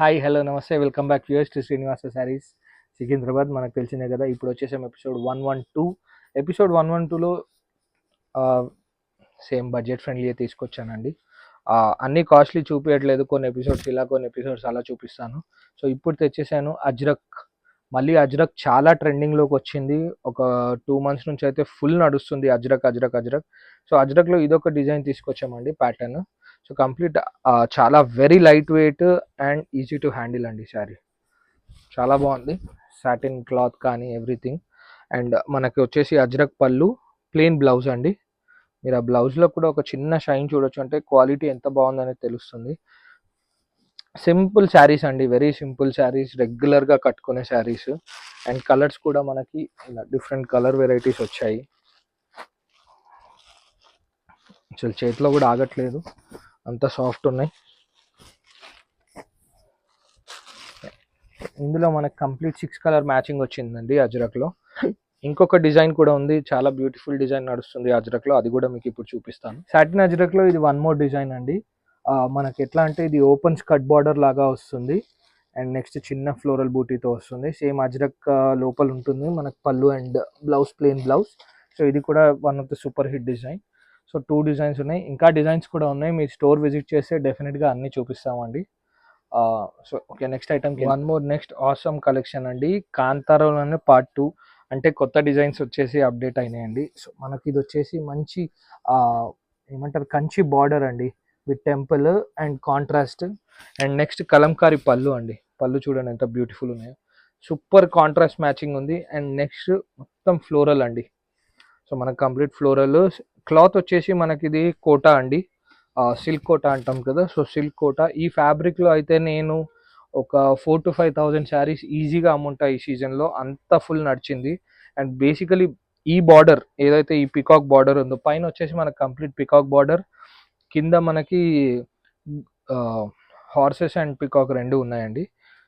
Hi hello నమస్తే welcome back to Srinivasa Sarees Secunderabad. మనకు తెలిసిందే కదా, ఇప్పుడు వచ్చేసాం ఎపిసోడ్ 112. ఎపిసోడ్ 112లో సేమ్ బడ్జెట్ ఫ్రెండ్లీ తీసుకొచ్చానండి. అన్ని కాస్ట్లీ చూపించట్లేదు, కొన్ని ఎపిసోడ్స్ ఇలా కొన్ని ఎపిసోడ్స్ అలా చూపిస్తాను. సో ఇప్పుడు తెచ్చేసాను అజ్రక్. మళ్ళీ అజ్రక్ చాలా ట్రెండింగ్లోకి వచ్చింది. ఒక 2 months నుంచి అయితే ఫుల్ నడుస్తుంది అజ్రక్ అజ్రక్ అజ్రక్. సో అజ్రక్లో ఇదొక డిజైన్ తీసుకొచ్చామండి, ప్యాటర్న్. సో కంప్లీట్ చాలా very light weight and easy to handle అండి. శారీ చాలా బాగుంది, సాటిన్ క్లాత్ కానీ ఎవ్రీథింగ్. అండ్ మనకి వచ్చేసి అజ్రక్ పళ్ళు, ప్లెయిన్ బ్లౌజ్ అండి. మీరు ఆ బ్లౌజ్లో కూడా ఒక చిన్న షైన్ చూడొచ్చు, అంటే క్వాలిటీ ఎంత బాగుందనేది తెలుస్తుంది. సింపుల్ శారీస్ అండి, వెరీ సింపుల్ శారీస్, రెగ్యులర్గా కట్టుకునే శారీస్. అండ్ కలర్స్ కూడా మనకి ఇలా డిఫరెంట్ కలర్ వెరైటీస్ వచ్చాయి. అసలు చేతిలో కూడా ఆగట్లేదు, అంత సాఫ్ట్ ఉన్నాయి. ఇందులో మనకు కంప్లీట్ 6 కలర్ మ్యాచింగ్ వచ్చిందండి అజ్రక్లో. ఇంకొక డిజైన్ కూడా ఉంది, చాలా బ్యూటిఫుల్ డిజైన్ నడుస్తుంది అజ్రక్లో, అది కూడా మీకు ఇప్పుడు చూపిస్తాను. సాటిన్ అజ్రక్లో ఇది 1 more డిజైన్ అండి. మనకి ఎట్లా అంటే ఇది ఓపెన్ స్కర్ట్ బార్డర్ లాగా వస్తుంది. అండ్ నెక్స్ట్ చిన్న ఫ్లోరల్ బూటీతో వస్తుంది. సేమ్ అజ్రక్ లోపల ఉంటుంది మనకు పళ్ళు and blouse, plain blouse. So ఇది కూడా one of the super hit design. So 2 designs ఉన్నాయి, ఇంకా డిజైన్స్ కూడా ఉన్నాయి. మీరు స్టోర్ విజిట్ చేస్తే డెఫినెట్గా అన్నీ చూపిస్తామండి. సో ఓకే, నెక్స్ట్ ఐటమ్కి 1 more నెక్స్ట్ ఆసమ్ కలెక్షన్ అండి. కాంతారాలోనే పార్ట్ 2, అంటే కొత్త డిజైన్స్ వచ్చేసి అప్డేట్ అయినాయండి. సో మనకి ఇది వచ్చేసి మంచి ఏమంటారు కంచి బార్డర్ అండి, with temple and contrast. And next Kalamkari పళ్ళు అండి. పళ్ళు చూడండి ఎంత బ్యూటిఫుల్ ఉన్నాయో, సూపర్ కాంట్రాస్ట్ మ్యాచింగ్ ఉంది. అండ్ నెక్స్ట్ మొత్తం ఫ్లోరల్ అండి. సో మనకు కంప్లీట్ ఫ్లోరల్. క్లాత్ వచ్చేసి మనకి ఇది కోటా అండి, సిల్క్ కోటా అంటాం కదా. సో సిల్క్ కోటా ఈ ఫ్యాబ్రిక్లో అయితే నేను ఒక 4,000 to 5,000 శారీస్ ఈజీగా అమ్ముంటాయి ఈ సీజన్లో, అంత ఫుల్ నడిచింది. అండ్ బేసికలీ ఈ బార్డర్ ఏదైతే ఈ పికాక్ బార్డర్ ఉందో, పైన వచ్చేసి మనకు కంప్లీట్ పికాక్ బార్డర్, కింద మనకి హార్సెస్ అండ్ పికాక్ రెండు ఉన్నాయండి.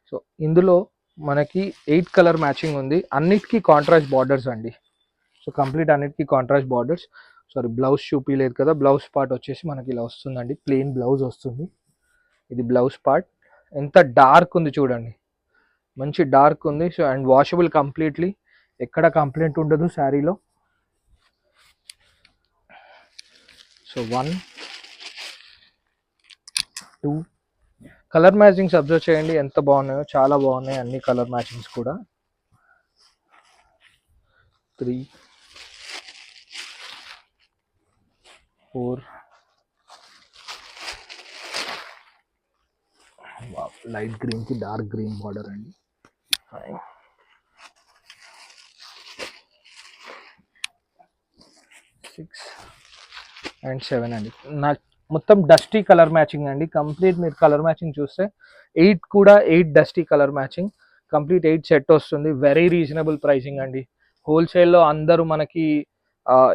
సో ఇందులో మనకి 8 కలర్ మ్యాచింగ్ ఉంది, అన్నిటికీ కాంట్రాస్ట్ బార్డర్స్ అండి. సో కంప్లీట్ అన్నిటికీ కాంట్రాస్ట్ బార్డర్స్. సారీ బ్లౌజ్ చూపించలేదు కదా, బ్లౌజ్ పార్ట్ వచ్చేసి మనకి ఇలా వస్తుందండి, ప్లెయిన్ బ్లౌజ్ వస్తుంది. ఇది బ్లౌజ్ పార్ట్. ఎంత డార్క్ ఉంది చూడండి, మంచి డార్క్ ఉంది. సో అండ్ వాషబుల్ కంప్లీట్లీ, ఎక్కడ కంప్లైంట్ ఉండదు శారీలో. సో 1 2 కలర్ మ్యాచింగ్స్ అబ్జర్వ్ చేయండి ఎంత బాగున్నాయో, చాలా బాగున్నాయి అన్ని కలర్ మ్యాచింగ్స్ కూడా. 3 4 లైట్ గ్రీన్ కి డార్క్ గ్రీన్ బార్డర్ అండి. 5 6 అండ్ 7 అండి. నా మొత్తం డస్టీ కలర్ మ్యాచింగ్ అండి కంప్లీట్. మీరు కలర్ మ్యాచింగ్ చూస్తే 8 కూడా 8 dusty colour matching, complete 8 set వస్తుంది. వెరీ రీజనబుల్ ప్రైసింగ్ అండి. హోల్సేల్లో అందరూ మనకి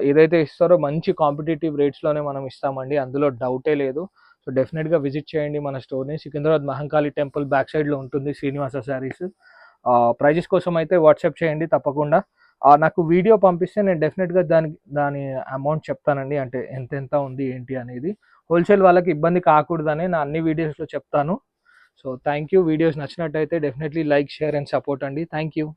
ఏదైతే ఇస్తారో మంచి కాంపిటేటివ్ రేట్స్లోనే మనం ఇస్తామండి, అందులో డౌటే లేదు. సో డెఫినెట్గా విజిట్ చేయండి మన స్టోర్ని. సికింద్రాబాద్ మహంకాళి టెంపుల్ బ్యాక్ సైడ్లో ఉంటుంది శ్రీనివాస శారీస్. ప్రైజెస్ కోసం అయితే వాట్సాప్ చేయండి తప్పకుండా. నాకు వీడియో పంపిస్తే నేను డెఫినెట్గా దాని అమౌంట్ చెప్తానండి, అంటే ఎంత ఉంది ఏంటి అనేది. హోల్సేల్ వాళ్ళకి ఇబ్బంది కాకూడదని నా అన్ని వీడియోస్లో చెప్తాను. So thank you. వీడియోస్ నచ్చినట్టయితే definitely like, share and support అండి. Thank you.